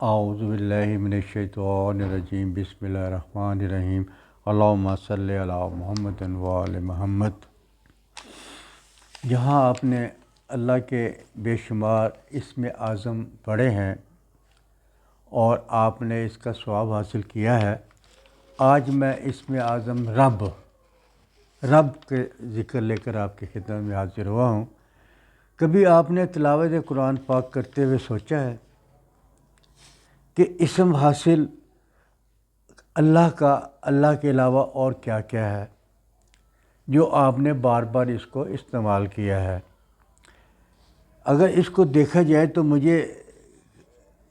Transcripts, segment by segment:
اعوذ باللہ من الشیطان الرجیم بسم اللہ الرحمن الرحیم اللہم صلی علی محمد و آل محمد۔ یہاں آپ نے اللہ کے بے شمار اسم اعظم پڑھے ہیں اور آپ نے اس کا ثواب حاصل کیا ہے۔ آج میں اسم اعظم رب کے ذکر لے کر آپ کی خدمت میں حاضر ہوا ہوں۔ کبھی آپ نے تلاوت قرآن پاک کرتے ہوئے سوچا ہے کہ اسم حاصل اللہ کے علاوہ اور کیا کیا ہے جو آپ نے بار بار اس کو استعمال کیا ہے؟ اگر اس کو دیکھا جائے تو مجھے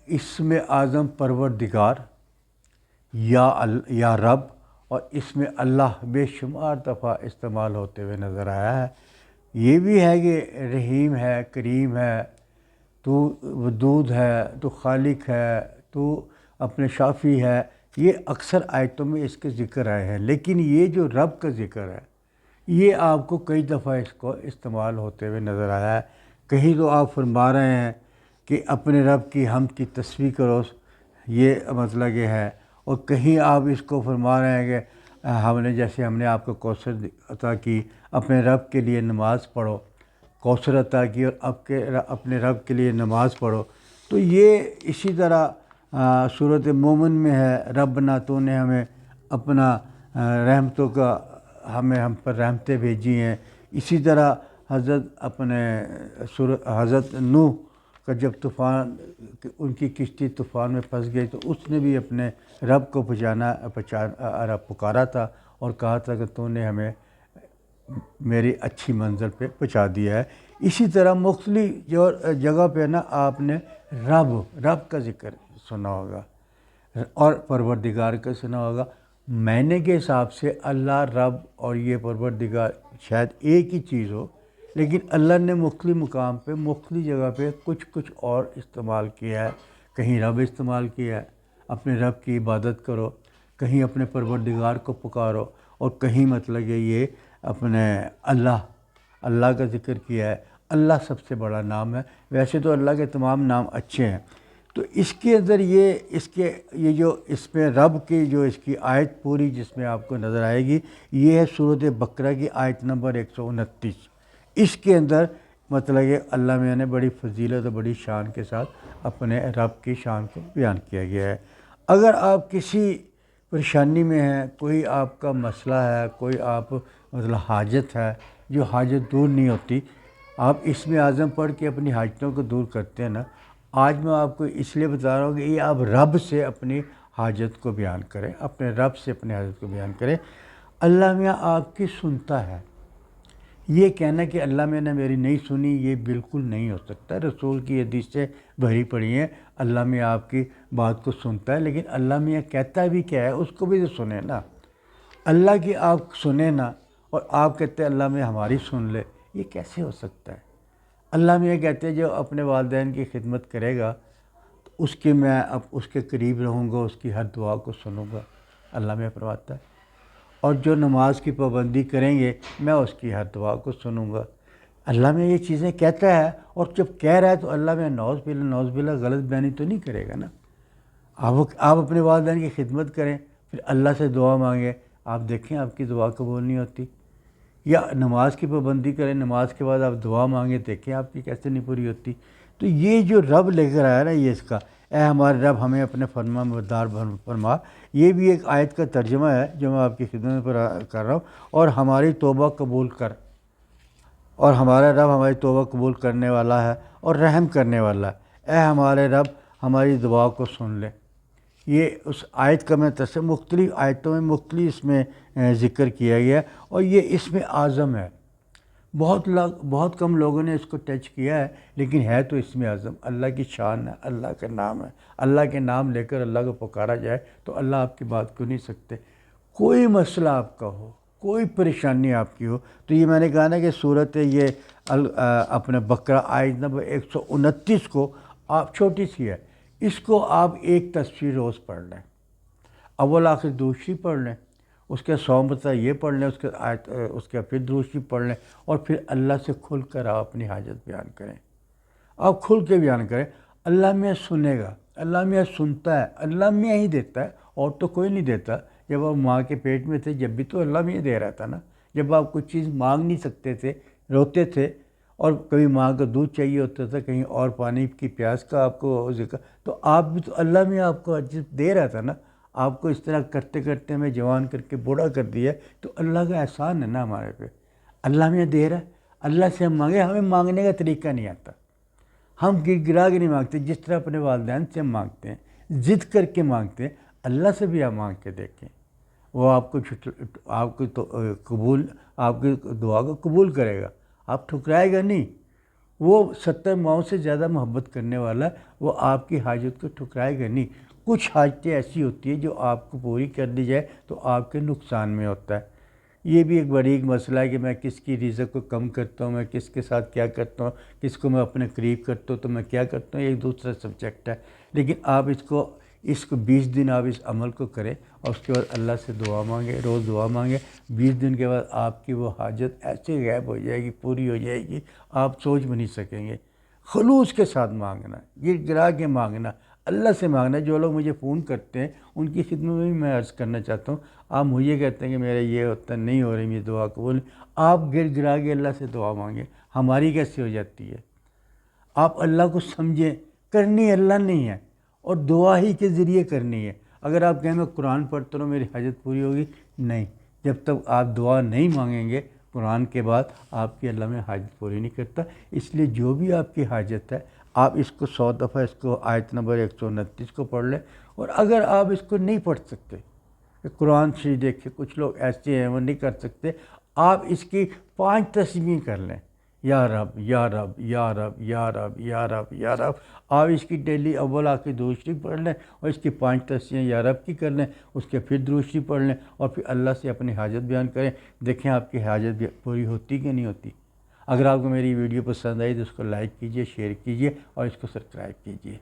اسم اعظم پروردگار یا رب اور اسم اللہ بے شمار دفعہ استعمال ہوتے ہوئے نظر آیا ہے۔ یہ بھی ہے کہ رحیم ہے، کریم ہے، تو ودود ہے، تو خالق ہے، تو اپنے شافی ہے۔ یہ اکثر آیتوں میں اس کے ذکر آئے ہیں، لیکن یہ جو رب کا ذکر ہے یہ آپ کو کئی دفعہ اس کو استعمال ہوتے ہوئے نظر آیا ہے۔ کہیں تو آپ فرما رہے ہیں کہ اپنے رب کی حمد کی تسبیح کرو، یہ مطلب یہ ہے، اور کہیں آپ اس کو فرما رہے ہیں کہ ہم نے آپ کو کوثر عطا کی، اپنے رب کے لیے نماز پڑھو، کوثر عطا کی اور اپنے رب کے لیے نماز پڑھو۔ تو یہ اسی طرح سورۃ مومن میں ہے، ربنا تو نے ہمیں اپنا رحمتوں کا ہم پر رحمتیں بھیجی ہیں۔ اسی طرح حضرت نوح کا جب طوفان ان کی کشتی طوفان میں پھنس گئی تو اس نے بھی اپنے رب کو پکارا تھا اور کہا تھا کہ تو نے ہمیں میری اچھی منزل پہ پہنچا دیا ہے۔ اسی طرح مختلف جگہ پہ نا آپ نے رب کا ذکر سنا ہوگا اور پروردگار کا سنا ہوگا۔ معنی کے حساب سے اللہ، رب اور یہ پروردگار شاید ایک ہی چیز ہو، لیکن اللہ نے مختلف مقام پہ مختلف جگہ پہ کچھ اور استعمال کیا ہے۔ کہیں رب استعمال کیا ہے، اپنے رب کی عبادت کرو، کہیں اپنے پروردگار کو پکارو، اور کہیں مطلب یہ اپنے اللہ کا ذکر کیا ہے۔ اللہ سب سے بڑا نام ہے، ویسے تو اللہ کے تمام نام اچھے ہیں۔ تو اس کے اندر یہ جو اس میں رب کی جو اس کی آیت پوری جس میں آپ کو نظر آئے گی، یہ ہے سورۃ بقرہ کی آیت نمبر 129۔ اس کے اندر مطلب یہ اللہ میاں نے بڑی فضیلت اور بڑی شان کے ساتھ اپنے رب کی شان کو بیان کیا گیا ہے۔ اگر آپ کسی پریشانی میں ہیں، کوئی آپ کا مسئلہ ہے، کوئی آپ مطلب حاجت ہے جو حاجت دور نہیں ہوتی، آپ اسم اعظم پڑھ کے اپنی حاجتوں کو دور کرتے ہیں نا۔ آج میں آپ کو اس لیے بتا رہا ہوں کہ یہ آپ رب سے اپنی حاجت کو بیان کریں، اپنے رب سے اپنی حاجت کو بیان کریں۔ اللہ میاں آپ کی سنتا ہے۔ یہ کہنا کہ اللہ میں نے میری نہیں سنی، یہ بالکل نہیں ہو سکتا۔ رسول کی حدیثیں بھری پڑی ہیں، اللہ میاں آپ کی بات کو سنتا ہے، لیکن اللہ میاں کہتا بھی کیا ہے اس کو بھی تو سنیں نا۔ اللہ کی آپ سنیں نا اور آپ کہتے ہیں اللہ میاں ہماری سن لے، یہ کیسے ہو سکتا ہے؟ اللہ میاں کہتے ہیں جو اپنے والدین کی خدمت کرے گا تو میں اب اس کے قریب رہوں گا، اس کی ہر دعا کو سنوں گا، اللہ میاں فرماتا ہے۔ اور جو نماز کی پابندی کریں گے میں اس کی ہر دعا کو سنوں گا۔ اللہ میں یہ چیزیں کہتا ہے، اور جب کہہ رہا ہے تو اللہ میں نعوذ باللہ غلط بیانی تو نہیں کرے گا نا۔ آپ اپنے والدین کی خدمت کریں، پھر اللہ سے دعا مانگیں، آپ دیکھیں آپ کی دعا قبول نہیں ہوتی۔ یا نماز کی پابندی کریں، نماز کے بعد آپ دعا مانگیں، دیکھیں آپ کی کیسے نہیں پوری ہوتی۔ تو یہ جو رب لے کر آیا نا، یہ اس کا اے ہمارے رب ہمیں اپنے فرما بردار فرما، یہ بھی ایک آیت کا ترجمہ ہے جو میں آپ کی خدمت پر کر رہا ہوں۔ اور ہماری توبہ قبول کر، اور ہمارا رب ہماری توبہ قبول کرنے والا ہے اور رحم کرنے والا ہے، اے ہمارے رب ہماری دعا کو سن لے۔ یہ اس آیت کا میں مختلف آیتوں میں مختلف اس میں ذکر کیا گیا ہے، اور یہ اسم اعظم ہے۔ بہت کم لوگوں نے اس کو ٹچ کیا ہے، لیکن ہے تو اسم اعظم، اللہ کی شان ہے، اللہ کا نام ہے۔ اللہ کے نام لے کر اللہ کو پکارا جائے تو اللہ آپ کی بات کو نہیں سکتے۔ کوئی مسئلہ آپ کا ہو، کوئی پریشانی آپ کی ہو، تو یہ میں نے کہا نا کہ صورت یہ اپنے بقرہ آیت نمبر 129 کو آپ چھوٹی سی ہے، اس کو آپ ایک تصویر روز پڑھ لیں، اول آخر دوسری پڑھ لیں، اس کے 100 مرتبہ یہ پڑھ لیں، اس کے پھر دوسری پڑھ لیں، اور پھر اللہ سے کھل کر آپ اپنی حاجت بیان کریں۔ آپ کھل کے بیان کریں، اللہ میں سنے گا، اللہ میاں سنتا ہے، اللہ میاں ہی دیتا ہے، اور تو کوئی نہیں دیتا۔ جب آپ ماں کے پیٹ میں تھے جب بھی تو اللہ میاں دے رہا تھا نا، جب آپ کوئی چیز مانگ نہیں سکتے تھے، روتے تھے، اور کبھی ماں کا دودھ چاہیے ہوتا تھا، کہیں اور پانی کی پیاس کا آپ کو ذکر، تو آپ بھی تو اللہ میاں آپ کو عزت دے رہا تھا نا۔ آپ کو اس طرح کرتے کرتے ہمیں جوان کر کے بوڑھا کر دیا، تو اللہ کا احسان ہے نا ہمارے پہ، اللہ میاں دے رہا ہے۔ اللہ سے ہم مانگے، ہمیں مانگنے کا طریقہ نہیں آتا، ہم گر گرا کے نہیں مانگتے، جس طرح اپنے والدین سے ہم مانگتے ہیں، ضد کر کے مانگتے ہیں، اللہ سے بھی آپ مانگ کے دیکھیں، وہ آپ کو آپ کو تو قبول، آپ کی دعا کو قبول کرے گا، آپ ٹھکرائے گا نہیں۔ وہ 70 ماؤں سے زیادہ محبت کرنے والا ہے، وہ آپ کی حاجت کو ٹھکرائے گا نہیں۔ کچھ حاجتیں ایسی ہوتی ہیں جو آپ کو پوری کر دی جائے تو آپ کے نقصان میں ہوتا ہے۔ یہ بھی ایک باریک مسئلہ ہے کہ میں کس کی رزق کو کم کرتا ہوں، میں کس کے ساتھ کیا کرتا ہوں، کس کو میں اپنے قریب کرتا ہوں تو میں کیا کرتا ہوں، ایک دوسرا سبجیکٹ ہے۔ لیکن آپ اس کو 20 دن آپ اس عمل کو کریں، اور اس کے بعد اللہ سے دعا مانگے، روز دعا مانگے، 20 دن کے بعد آپ کی وہ حاجت ایسے غائب ہو جائے گی، پوری ہو جائے گی، آپ سوچ بھی نہیں سکیں گے۔ خلوص کے ساتھ مانگنا، گر گرا کے مانگنا، اللہ سے مانگنا۔ جو لوگ مجھے فون کرتے ہیں ان کی خدمت میں بھی میں عرض کرنا چاہتا ہوں، آپ مجھے کہتے ہیں کہ میرا یہ ہوتا نہیں ہو رہی میری دعا قبول، آپ گر گرا کے اللہ سے دعا مانگیں، ہماری کیسے ہو جاتی ہے؟ آپ اللہ کو سمجھیں، کرنی اللہ نہیں ہے، اور دعا ہی کے ذریعے کرنی ہے۔ اگر آپ کہیں میں قرآن پڑھتا رہوں میری حاجت پوری ہوگی، نہیں، جب تک آپ دعا نہیں مانگیں گے قرآن کے بعد آپ کی اللہ میں حاجت پوری نہیں کرتا۔ اس لیے جو بھی آپ کی حاجت ہے آپ اس کو 100 دفعہ اس کو آیت نمبر 129 کو پڑھ لیں، اور اگر آپ اس کو نہیں پڑھ سکتے، قرآن شریف دیکھیں کچھ لوگ ایسے ہیں وہ نہیں کر سکتے، آپ اس کی 5 تسبیح کر لیں، یا رب یا رب یا رب یا رب یا رب یا رب۔ آپ اس کی ڈیلی اول آ کے درود شریف پڑھ لیں، اور اس کی 5 تسبیحیں یا رب کی کر لیں، اس کے پھر درود شریف پڑھ لیں، اور پھر اللہ سے اپنی حاجت بیان کریں، دیکھیں آپ کی حاجت پوری ہوتی کہ نہیں ہوتی۔ اگر آپ کو میری ویڈیو پسند آئی تو اس کو لائک کیجئے، شیئر کیجئے، اور اس کو سبسکرائب کیجئے۔